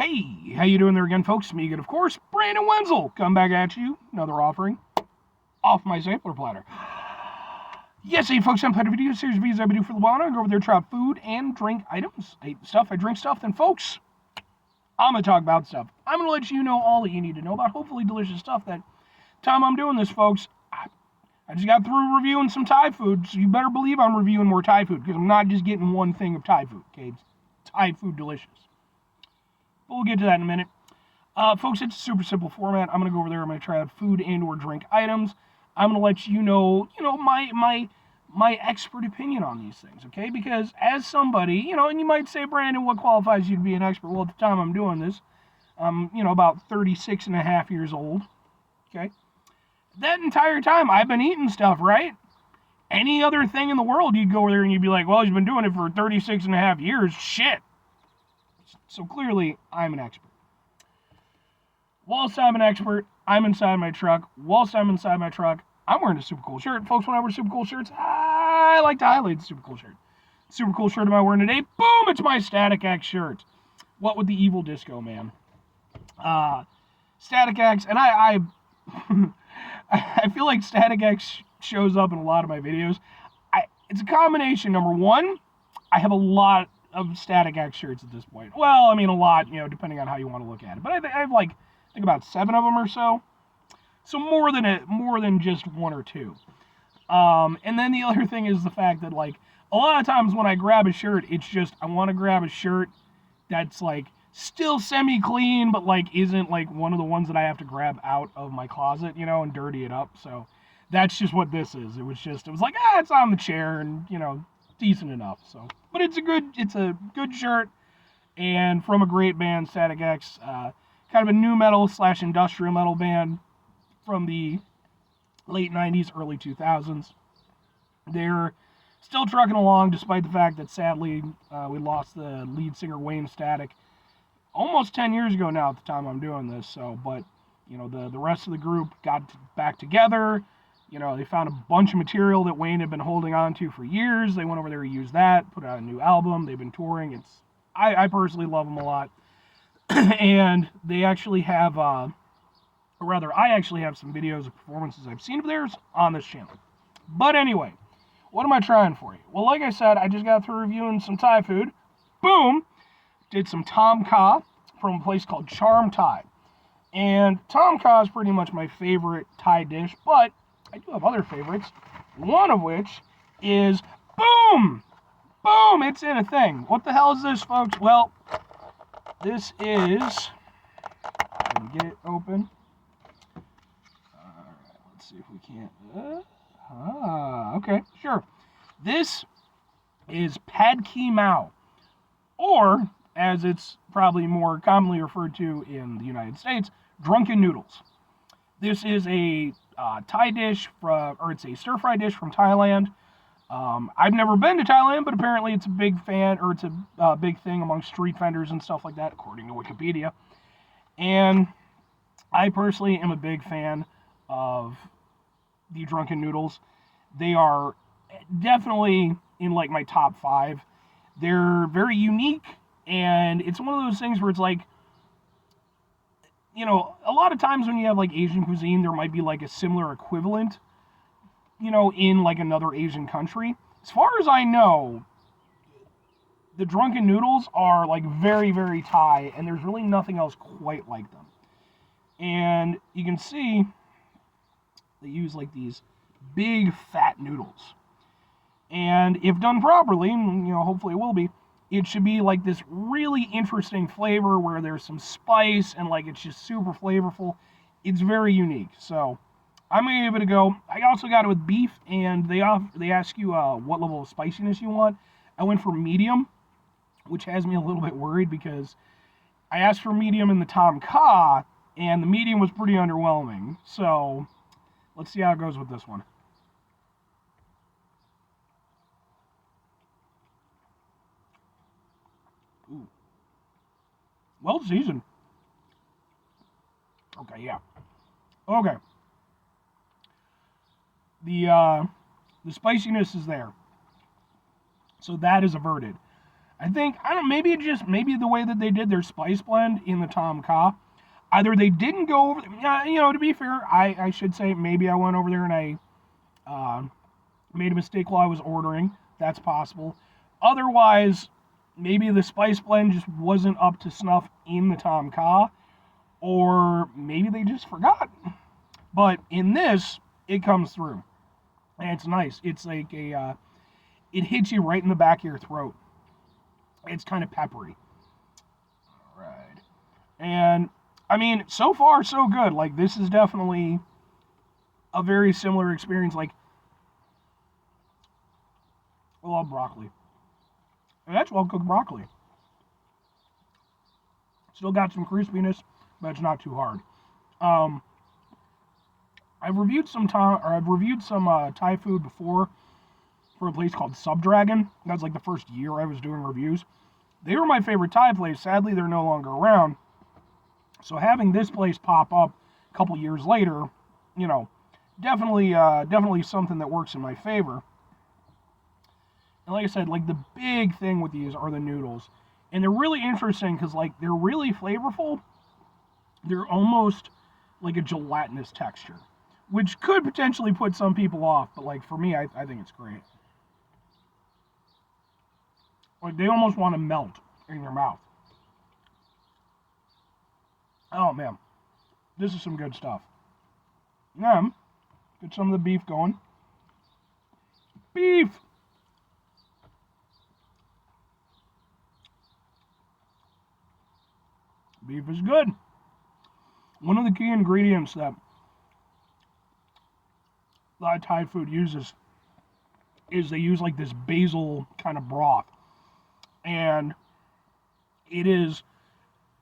Hey, how you doing there again, folks? Me again, of course, Brandon Wenzel. Come back at you. Another offering off my sampler platter. Yes, hey, folks, I'm part of a video series of videos I do for the while. I go over there, try out food and drink items. I eat stuff, I drink stuff. Then, folks, I'm going to talk about stuff. I'm going to let you know all that you need to know about hopefully delicious stuff. That time I'm doing this, folks, I just got through reviewing some Thai food, so you better believe I'm reviewing more Thai food, because I'm not just getting one thing of Thai food, okay? It's Thai food delicious. But we'll get to that in a minute. Folks, it's a super simple format. I'm going to go over there. I'm going to try out food and or drink items. I'm going to let you know, my expert opinion on these things, okay? Because as somebody, and you might say, Brandon, what qualifies you to be an expert? Well, at the time I'm doing this, I'm, about 36 and a half years old, okay? That entire time, I've been eating stuff, right? Any other thing in the world, you'd go over there and you'd be like, well, he's been doing it for 36 and a half years. Shit. So clearly, I'm an expert. Whilst I'm an expert, I'm inside my truck. Whilst I'm inside my truck, I'm wearing a super cool shirt. Folks, when I wear super cool shirts, I like to highlight the super cool shirt. Super cool shirt am I wearing today? Boom! It's my Static X shirt. What with the evil disco, man? Static X, and I feel like Static X shows up in a lot of my videos. It's a combination. Number one, I have a lot of Static X shirts at this point. Well, I mean a lot, depending on how you want to look at it. But I have I think about 7 of them or so. So more than just 1 or 2. And then the other thing is the fact that a lot of times when I grab a shirt, it's just I want to grab a shirt that's still semi-clean, but isn't one of the ones that I have to grab out of my closet, and dirty it up. So that's just what this is. It was like, it's on the chair and, decent enough. So, but it's a good shirt, and from a great band, Static X, kind of a new metal / industrial metal band from the late 90s, early 2000s. They're still trucking along, despite the fact that sadly we lost the lead singer Wayne Static almost 10 years ago now at the time I'm doing this. So, but the rest of the group got back together. They found a bunch of material that Wayne had been holding on to for years. They went over there to use that, put out a new album. They've been touring. I personally love them a lot. And they actually have, I actually have some videos of performances I've seen of theirs on this channel. But anyway, what am I trying for you? Well, like I said, I just got through reviewing some Thai food. Boom! Did some Tom Kha from a place called Charm Thai. And Tom Kha is pretty much my favorite Thai dish, but I do have other favorites, one of which is, boom! Boom! It's in a thing. What the hell is this, folks? Well, this is, let me get it open. Alright, let's see if we can't, okay, sure. This is Pad Kee Mao, or, as it's probably more commonly referred to in the United States, Drunken Noodles. This is a Thai dish, it's a stir-fry dish from Thailand. I've never been to Thailand, but apparently it's a big it's a big thing among street vendors and stuff like that, according to Wikipedia. And I personally am a big fan of the Drunken Noodles. They are definitely in my top 5. They're very unique, and it's one of those things where it's a lot of times when you have Asian cuisine, there might be a similar equivalent, in another Asian country. As far as I know, the Drunken Noodles are very, very Thai, and there's really nothing else quite like them. And you can see they use these big fat noodles. And if done properly, hopefully it will be, it should be this really interesting flavor where there's some spice and it's just super flavorful. It's very unique. So I'm going to give it a go. I also got it with beef, and they ask you what level of spiciness you want. I went for medium, which has me a little bit worried because I asked for medium in the Tom Kha, and the medium was pretty underwhelming. So let's see how it goes with this one. Ooh. Well seasoned. Okay, yeah. Okay. The spiciness is there. So that is averted. I think, I don't know, maybe the way that they did their spice blend in the Tom Kha, either they didn't go over, to be fair, I should say maybe I went over there and I made a mistake while I was ordering. That's possible. Otherwise, maybe the spice blend just wasn't up to snuff in the Tom Kha, or maybe they just forgot. But in this, it comes through. And it's nice. It's like it hits you right in the back of your throat. It's kind of peppery. All right. And, I mean, so far, so good. Like, this is definitely a very similar experience. Like, I love broccoli. And that's well-cooked broccoli. Still got some crispiness, but it's not too hard. I've reviewed some Thai food before for a place called Subdragon. That was like the first year I was doing reviews. They were my favorite Thai place. Sadly, they're no longer around. So having this place pop up a couple years later, definitely something that works in my favor. And like I said, like the big thing with these are the noodles. And they're really interesting because like they're really flavorful. They're almost like a gelatinous texture, which could potentially put some people off, but like for me, I think it's great. Like they almost want to melt in your mouth. Oh man, this is some good stuff. Yeah, get some of the beef going. Beef! Beef is good. One of the key ingredients that a lot of Thai food uses is they use like this basil kind of broth. And it is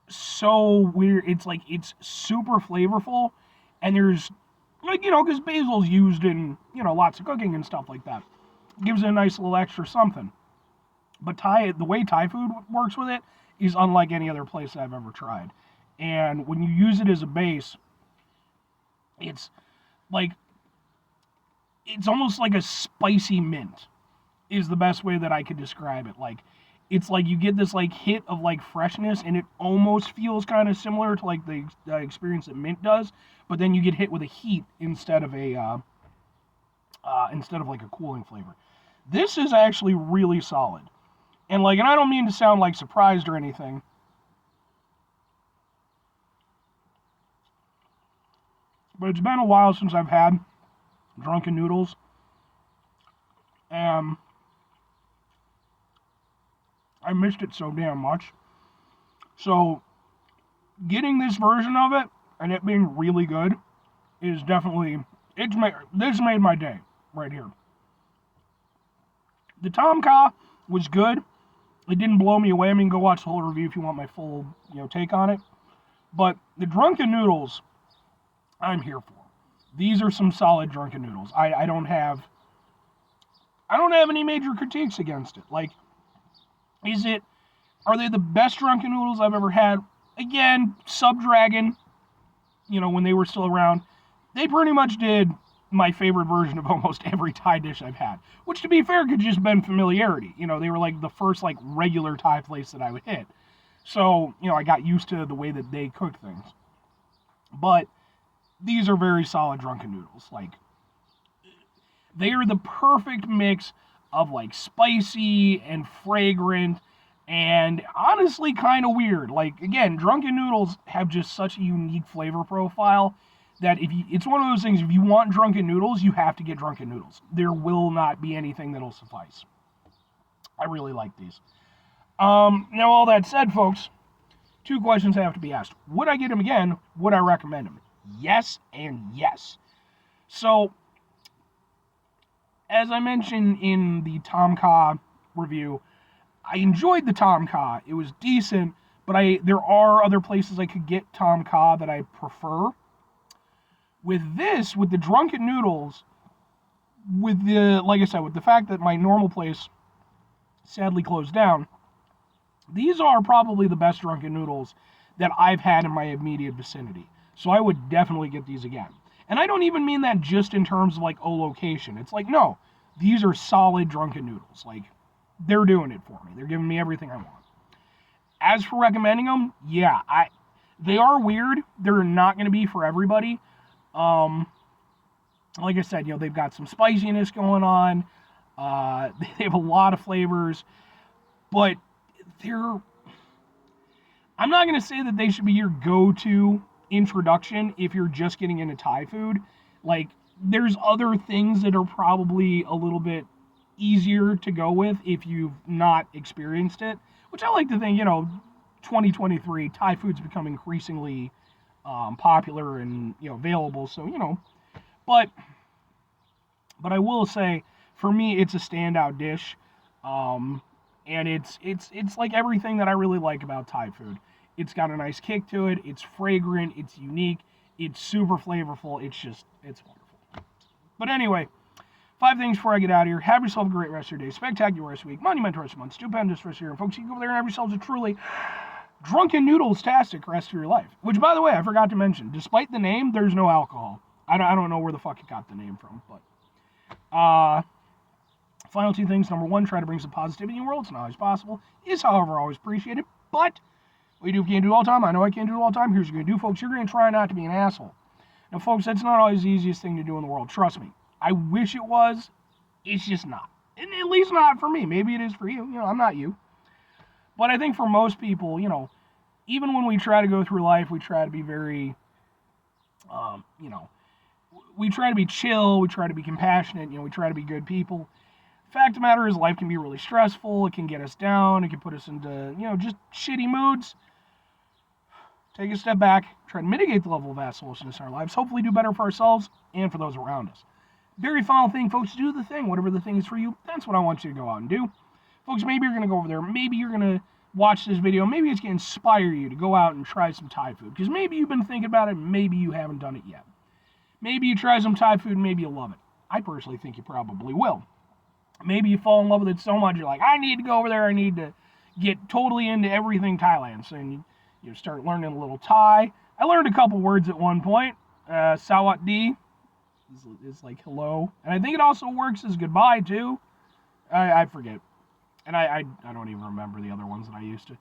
so weird. It's like, it's super flavorful. And there's, like, because basil's used in, lots of cooking and stuff like that. It gives it a nice little extra something. But the way Thai food works with it is unlike any other place I've ever tried. And when you use it as a base, it's like, it's almost like a spicy mint is the best way that I could describe it. Like, it's like you get this like hit of like freshness, and it almost feels kind of similar to like the experience that mint does, but then you get hit with a heat instead of like a cooling flavor. This is actually really solid. And I don't mean to sound like surprised or anything, but it's been a while since I've had Drunken Noodles. And I missed it so damn much. So getting this version of it and it being really good is definitely, this made my day right here. The Tom Kha was good. It didn't blow me away. I mean, go watch the whole review if you want my full, take on it. But the Drunken Noodles, I'm here for. These are some solid Drunken Noodles. I don't have any major critiques against it. Like, are they the best Drunken Noodles I've ever had? Again, Subdragon, when they were still around, they pretty much did my favorite version of almost every Thai dish I've had. Which, to be fair, could just been familiarity. They were like the first like regular Thai place that I would hit. So, I got used to the way that they cook things. But these are very solid Drunken Noodles. Like, they are the perfect mix of like spicy and fragrant and honestly kind of weird. Like, again, Drunken Noodles have just such a unique flavor profile that it's one of those things, if you want Drunken Noodles, you have to get Drunken Noodles. There will not be anything that'll suffice. I really like these. Now, all that said, folks, 2 questions have to be asked. Would I get them again? Would I recommend them? Yes and yes. So, as I mentioned in the Tom Kha review, I enjoyed the Tom Kha. It was decent, but there are other places I could get Tom Kha that I prefer. With the Drunken Noodles, like I said, with the fact that my normal place sadly closed down, these are probably the best Drunken Noodles that I've had in my immediate vicinity. So I would definitely get these again. And I don't even mean that just in terms of like, location. It's like, no, these are solid Drunken Noodles. Like, they're doing it for me. They're giving me everything I want. As for recommending them, yeah, they are weird. They're not going to be for everybody. Like I said, they've got some spiciness going on. They have a lot of flavors, but I'm not going to say that they should be your go-to introduction if you're just getting into Thai food. Like, there's other things that are probably a little bit easier to go with if you've not experienced it, which I like to think, 2023, Thai food's become increasingly popular and, available, so, but I will say, for me, it's a standout dish, and it's like everything that I really like about Thai food. It's got a nice kick to it, it's fragrant, it's unique, it's super flavorful, it's wonderful. But anyway, 5 things before I get out of here. Have yourself a great rest of your day, spectacular rest of the week, monumental rest of the month, stupendous rest of your year. And folks, you go over there and have yourselves a truly Drunken Noodles-tastic rest of your life. Which, by the way, I forgot to mention, despite the name, there's no alcohol. I don't know where the fuck it got the name from, but final 2 things. Number 1, try to bring some positivity in the world. It's not always possible. It is, however, always appreciated. But what you do if you can't do it all the time, I know I can't do it all the time. Here's what you're going to do, folks. You're going to try not to be an asshole. Now, folks, that's not always the easiest thing to do in the world. Trust me. I wish it was. It's just not. And at least not for me. Maybe it is for you. I'm not you. But I think for most people, even when we try to go through life, we try to be very, we try to be chill. We try to be compassionate. We try to be good people. Fact of the matter is, life can be really stressful. It can get us down. It can put us into, just shitty moods. Take a step back, try to mitigate the level of assholishness in our lives, hopefully do better for ourselves and for those around us. Very final thing, folks, do the thing. Whatever the thing is for you, that's what I want you to go out and do. Folks, maybe you're going to go over there. Maybe you're going to watch this video. Maybe it's going to inspire you to go out and try some Thai food. Because maybe you've been thinking about it, maybe you haven't done it yet. Maybe you try some Thai food and maybe you'll love it. I personally think you probably will. Maybe you fall in love with it so much, you're like, I need to go over there. I need to get totally into everything Thailand. So you start learning a little Thai. I learned a couple words at one point. Sawat di is like hello. And I think it also works as goodbye, too. I forget. And I don't even remember the other ones that I used to.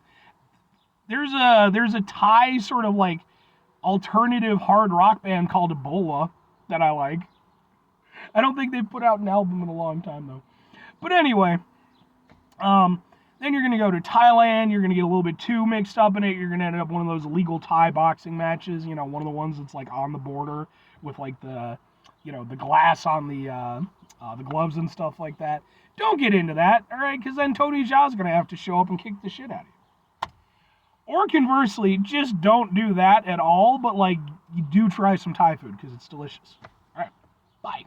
There's a Thai sort of like alternative hard rock band called Ebola that I like. I don't think they've put out an album in a long time, though. But anyway, then you're going to go to Thailand. You're going to get a little bit too mixed up in it. You're going to end up one of those illegal Thai boxing matches. One of the ones that's like on the border with like the glass on the gloves and stuff like that. Don't get into that, all right? Because then Tony Jaa's going to have to show up and kick the shit out of you. Or conversely, just don't do that at all. But like, you do try some Thai food because it's delicious. All right, bye.